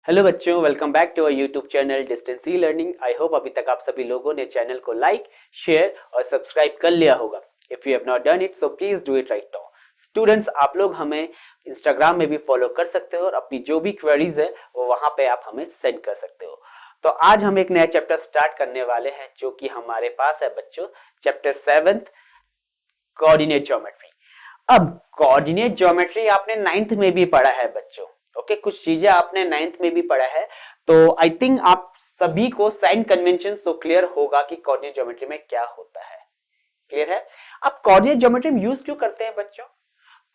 Hello बच्चों, welcome back to our YouTube channel distance e learning. I hope अभी तक आप सभी लोगों ने चैनल को लाइक, शेयर और सब्सक्राइब कर लिया होगा। If you have not done it so please do it right now. Students, आप लोग हमें इंस्टाग्राम में भी फॉलो कर सकते हो और अपनी जो भी क्वेरीज है वो वहां पे आप हमें सेंड कर सकते हो। तो आज हम एक नया चैप्टर स्टार्ट करने वाले हैं जो कि हमारे पास है बच्चों, चैप्टर 7 कोऑर्डिनेट ज्योमेट्री। अब कोऑर्डिनेट ज्योमेट्री आपने 9th में भी पढ़ा है बच्चों। ओके, कुछ चीजें आपने 9th में भी पढ़ा है, तो आई थिंक आप सभी को साइन कन्वेंशन तो क्लियर होगा कि कोऑर्डिनेट ज्योमेट्री में क्या होता है। क्लियर है? अब कोऑर्डिनेट ज्योमेट्री हम यूज क्यों करते हैं बच्चों?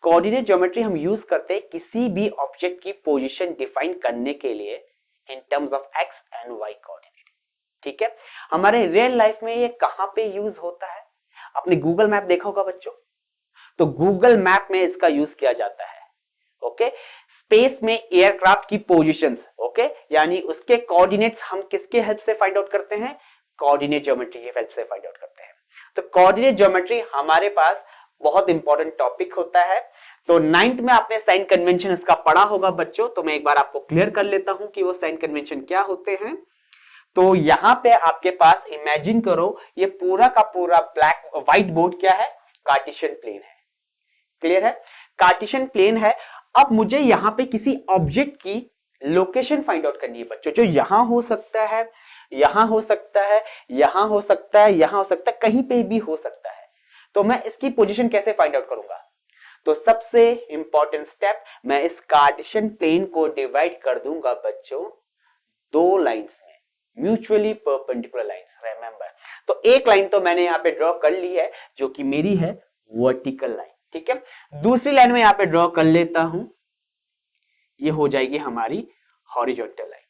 कोऑर्डिनेट ज्योमेट्री हम यूज करते हैं किसी भी ऑब्जेक्ट की पोजीशन डिफाइन करने के लिए in terms of x and y coordinate. ठीक है, हमारे रियल लाइफ में ये कहां पे यूज होता है? आपने गूगल मैप देखा होगा बच्चों, तो गूगल मैप में इसका यूज किया जाता है। ओके, स्पेस में एयरक्राफ्ट की पोजीशंस, ओके, यानी उसके कोऑर्डिनेट्स हम किसके हेल्प से फाइंड आउट करते हैं? कोऑर्डिनेट ज्योमेट्री की हेल्प से फाइंड आउट करते हैं। तो कोऑर्डिनेट ज्योमेट्री हमारे पास बहुत इंपॉर्टेंट टॉपिक होता है। तो 9th में आपने साइन कन्वेंशन इसका पढ़ा होगा बच्चों, तो मैं एक बार आपको क्लियर कर लेता हूं कि वो साइन कन्वेंशन क्या होते हैं। तो यहां पे आपके पास इमेजिन करो, ये पूरा का पूरा ब्लैक व्हाइट बोर्ड क्या है? कार्टेशियन प्लेन है। क्लियर है? कार्टेशियन प्लेन है। अब मुझे यहां पे किसी ऑब्जेक्ट की लोकेशन फाइंड आउट करनी है बच्चों, जो यहां हो सकता है, यहां हो सकता है, यहां हो सकता है, यहां हो सकता है, कहीं पे भी हो सकता है। तो मैं इसकी पोजीशन कैसे फाइंड आउट करूंगा? तो सबसे इंपॉर्टेंट स्टेप, मैं इस कार्टेशियन प्लेन को डिवाइड कर दूंगा बच्चों दो लाइंस में, म्यूचुअली परपेंडिकुलर लाइंस। रिमेंबर, तो एक लाइन तो मैंने यहां पे ड्रॉ कर ली है जो कि मेरी है वर्टिकल लाइन। ठीक है, दूसरी लाइन में यहां पे ड्रॉ कर लेता हूं, ये हो जाएगी हमारी हॉरिजॉन्टल लाइन।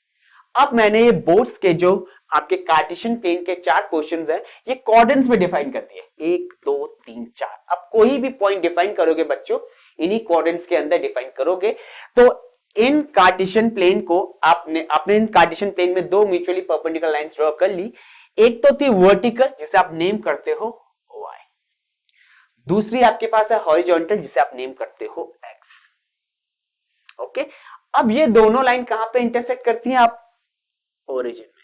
अब मैंने ये बोर्ड्स के जो आपके कार्टेशियन प्लेन के 4 पोर्शंस हैं, ये कोऑर्डिनेट्स में डिफाइन कर दिए, 1 2 3 4। अब कोई भी पॉइंट डिफाइन करोगे बच्चों, इन्हीं कोऑर्डिनेट्स के अंदर डिफाइन करोगे। तो इन कार्टेशियन प्लेन को आपने इन कार्टेशियन प्लेन में दो म्यूचुअली परपेंडिकुलर लाइंस ड्रॉ कर ली। एक तो थी वर्टिकल, जिसे आप नेम करते हो y, दूसरी आपके पास है हॉरिजॉन्टल, जिसे आप नेम करते हो x। ओके, अब ये दोनों लाइन कहां पे इंटरसेक्ट करती हैं? आप ओरिजिन में।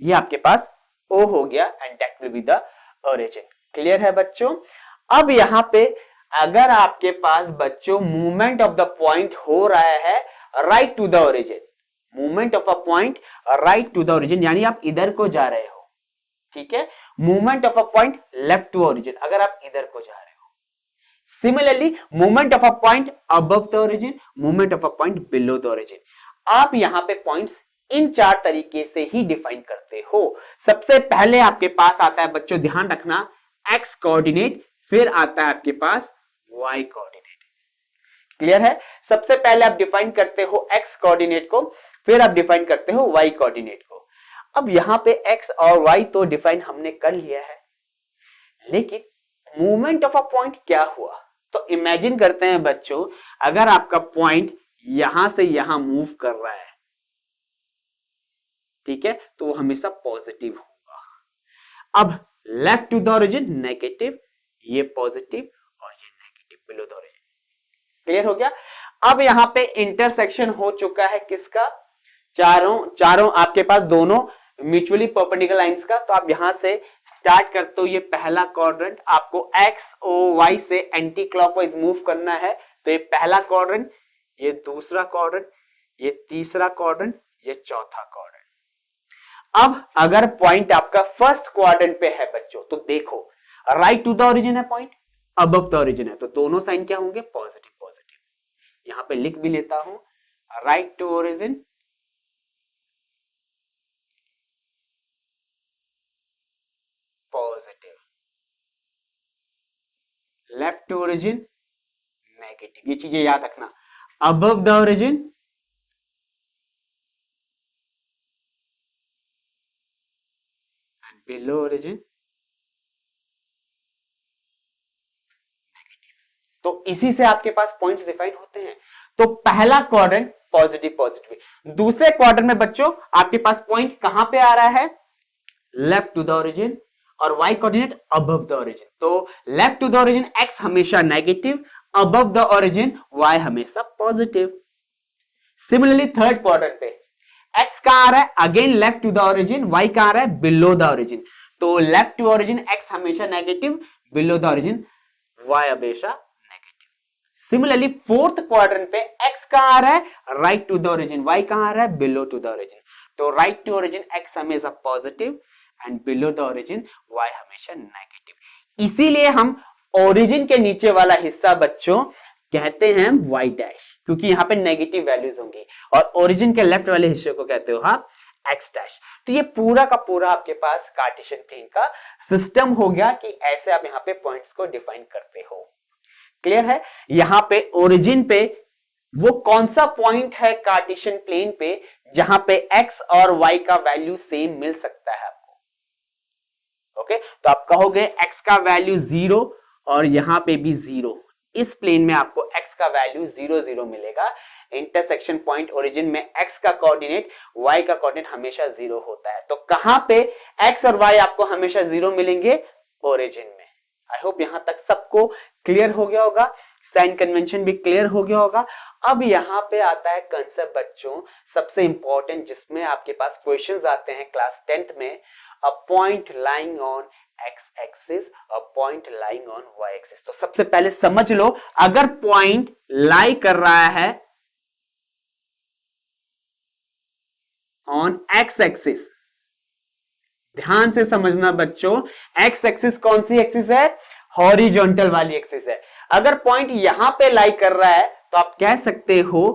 ये आपके पास O हो गया and that will be the origin. Clear है बच्चों? अब यहां पे अगर आपके पास बच्चों मूवमेंट ऑफ द पॉइंट हो रहा है right to the origin, movement of a point right to the origin, यानी आप इधर को जा रहे हो। ठीक है, movement of a point left to origin, अगर आप इधर को जा रहे हो। Similarly movement of a point above the origin, movement of a point below the origin. आप यहां पे पॉइंट्स इन 4 तरीके से ही डिफाइन करते हो। सबसे पहले आपके पास आता है बच्चों, ध्यान रखना, एक्स कोऑर्डिनेट, फिर आता है आपके पास वाई कोऑर्डिनेट। क्लियर है? सबसे पहले आप डिफाइन करते हो एक्स कोऑर्डिनेट को, फिर आप डिफाइन करते हो वाई कोऑर्डिनेट को। अब यहां पे एक्स और वाई तो डिफाइन हमने कर लिया है, लेकिन मूवमेंट ऑफ अ पॉइंट क्या हुआ? तो इमेजिन करते हैं बच्चों, अगर आपका पॉइंट यहां से यहां मूव कर रहा है, ठीक है, तो वो हमेशा पॉजिटिव होगा। अब left to the origin negative, ये पॉजिटिव और ये negative below the origin. Clear हो गया? अब यहां पे इंटरसेक्शन हो चुका है किसका? चारों आपके पास दोनों म्यूचुअली परपेंडिकुलर लाइंस का। तो आप यहां से स्टार्ट करते हो, ये पहला क्वाड्रेंट, आपको एक्स ओ वाई से एंटी क्लॉकवाइज मूव करना है, तो ये पहला क्वाड्रेंट, ये दूसरा क्वाड्रेंट, ये तीसरा क्वाड्रेंट, ये चौथा क्वाड्रेंट। अब अगर पॉइंट आपका फर्स्ट क्वाड्रेंट पे है बच्चों, तो देखो राइट टू द ओरिजिन है पॉइंट, अबव द ओरिजिन है, तो दोनों साइन क्या होंगे? Positive positive. यहां पे लिख भी लेता हूं, right to origin positive, left to origin negative. ये चीजें याद रखना, above the origin and below origin negative. तो इसी से आपके पास पॉइंट्स डिफाइन होते हैं। तो पहला क्वाड्रेंट पॉजिटिव पॉजिटिव, दूसरे क्वाड्रेंट में बच्चों आपके पास पॉइंट कहां पे आ रहा है? लेफ्ट टू द ओरिजिन, और y coordinate above the origin. तो left to the origin x हमेशा negative, above the origin y हमेशा पॉजिटिव। सिमिलरली थर्ड क्वाड्रेंट पे x कहां आ रहा है, again left to the origin, y कहां आ रहा है, बिलो द ओरिजिन। तो लेफ्ट टू ओरिजिन x हमेशा negative, below the origin y हमेशा नेगेटिव। सिमिलरली फोर्थ क्वाड्रेंट पे x कहां आ रहा है, right to the origin, y कहां आ रहा है, बिलो टू द ओरिजिन। तो राइट टू ओरिजिन x हमेशा positive and below the origin y हमेशा नेगेटिव। इसीलिए हम ओरिजिन के नीचे वाला हिस्सा बच्चों कहते हैं y डैश, क्योंकि यहां पे नेगेटिव वैल्यूज होंगी, और ओरिजिन के लेफ्ट वाले हिस्से को कहते हो आप x डैश। तो ये पूरा का पूरा आपके पास कार्टेशियन प्लेन का सिस्टम हो गया कि ऐसे आप यहां पे पॉइंट्स को डिफाइन करते हो। क्लियर है? यहां पे ओरिजिन पे वो कौन सा पॉइंट है कार्टेशियन प्लेन पे जहां पे x और y का वैल्यू सेम मिल सकता है आपको। ओके, तो आप कहोगे x का वैल्यू 0 और यहां पे भी 0, इस प्लेन में आपको x का वैल्यू 0 0 मिलेगा। इंटरसेक्शन पॉइंट ओरिजिन में x का कोऑर्डिनेट y का कोऑर्डिनेट हमेशा 0 होता है। तो कहां पे x और y आपको हमेशा 0 मिलेंगे, ओरिजिन में। आई होप यहां तक सबको क्लियर हो गया होगा, साइन कन्वेंशन भी क्लियर हो गया होगा। अब यहां पे आता है कंसेप्ट बच्चों सबसे इंपॉर्टेंट, जिसमें आपके पास क्वेश्चंस आते हैं क्लास 10th में, a point lying on x axis, a point lying on y axis. तो सबसे पहले समझ लो, अगर पॉइंट लाई कर रहा है ऑन x एक्सिस, ध्यान से समझना बच्चों, x एक्सिस कौन सी एक्सिस है, हॉरिजॉन्टल वाली एक्सिस है। अगर पॉइंट यहां पे लाई कर रहा है तो आप कह सकते हो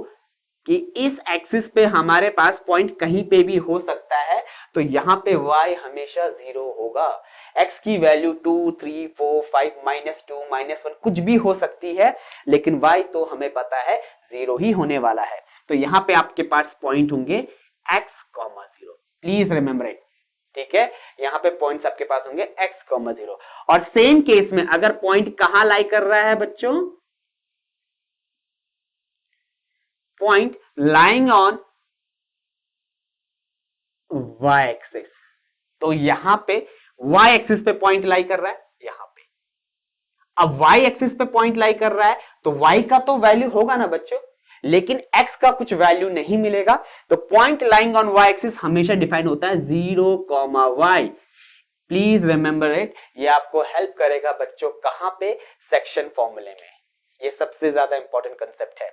कि इस एक्सिस पे हमारे पास पॉइंट कहीं पे भी हो सकता है, तो यहां पे y हमेशा 0 होगा। x की वैल्यू 2, 3, 4, 5, -2, -1 कुछ भी हो सकती है, लेकिन y तो हमें पता है 0 ही होने वाला है। तो यहां पे आपके पास पॉइंट होंगे x, 0। प्लीज रिमेंबर इट, ठीक है? यहां पे पॉइंट्स आपके पास होंगे x, 0। और सेम केस में अगर पॉइंट कहां लाई कर रहा है बच्चों, point lying on y axis, तो यहां पे y एक्सिस पे पॉइंट लाई कर रहा है, यहां पे। अब y एक्सिस पे पॉइंट लाई कर रहा है तो y का तो वैल्यू होगा ना बच्चों, लेकिन x का कुछ वैल्यू नहीं मिलेगा। तो point lying on y axis हमेशा डिफाइन होता है 0, y। प्लीज रिमेंबर इट, ये आपको हेल्प करेगा बच्चों कहां पे, सेक्शन फॉर्मूले में। ये सबसे ज्यादा इंपॉर्टेंट कंसेप्ट है।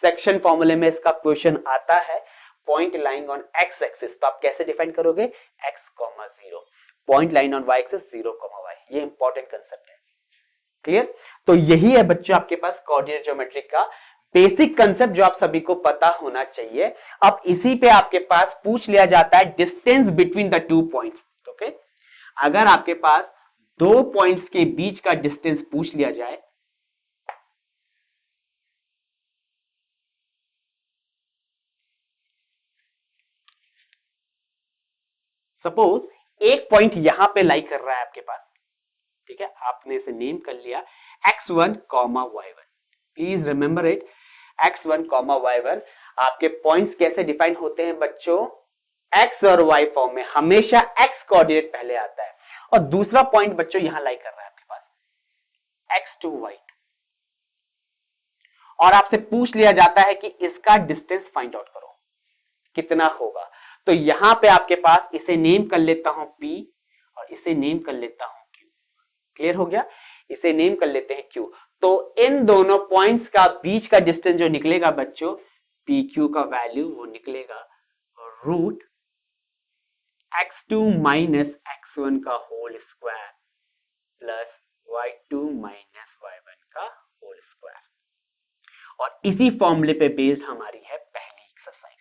सेक्शन फॉर्मूले में इसका क्वेश्चन आता है, point lying on x axis, तो आप कैसे डिफाइन करोगे, x, 0। Point line on y axis 0, y। ये इंपॉर्टेंट कंसेप्ट है। क्लियर? तो यही है बच्चों आपके पास कोऑर्डिनेट ज्योमेट्री का बेसिक कंसेप्ट जो आप सभी को पता होना चाहिए। अब इसी पे आपके पास पूछ लिया जाता है distance between the two points. Okay, अगर आपके पास दो पॉइंट्स के बीच का डिस्टेंस पूछ लिया जाए, सपोज एक पॉइंट यहां पे लाई कर रहा है आपके पास, ठीक है, आपने इसे नेम कर लिया x1, y1। Please remember it, x1, y1। आपके पॉइंट्स कैसे डिफाइन होते हैं बच्चों, x और y फॉर्म में, हमेशा x कोऑर्डिनेट पहले आता है। और दूसरा पॉइंट बच्चों यहां लाई कर रहा है आपके पास x2, y2, और आपसे पूछ लिया जाता है कि इसका डिस्टेंस फाइंड आउट करो कितना होगा। तो यहां पे आपके पास इसे नेम कर लेता हूं p और इसे नेम कर लेता हूं q। क्लियर हो गया? इसे नेम कर लेते हैं q। तो इन दोनों पॉइंट्स का बीच का डिस्टेंस जो निकलेगा बच्चों, pq का वैल्यू वो निकलेगा रूट x2 माइनस x1 का whole square plus y2 minus y1 का होल स्क्वायर। और इसी फॉर्मूले पे बेस्ड हमारी है पहली exercise.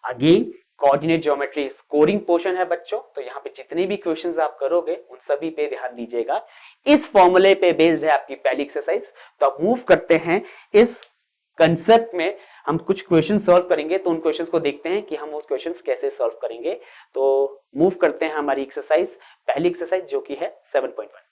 Again coordinate geometry scoring portion है बच्चों, तो यहाँ पे जितने भी क्वेश्चंस आप करोगे उन सभी पे ध्यान दीजिएगा। इस फॉर्मूले पे बेस्ड है आपकी पहली एक्सरसाइज। तो आप मूव करते हैं इस कंसेप्ट में, हम कुछ क्वेश्चन सॉल्व करेंगे, तो उन क्वेश्चंस को देखते हैं कि हम वो क्वेश्चंस कैसे सॉल्व करेंगे। तो मूव करते हैं हमारी एक्सरसाइज, पहली एक्सरसाइज जो कि है 7.1।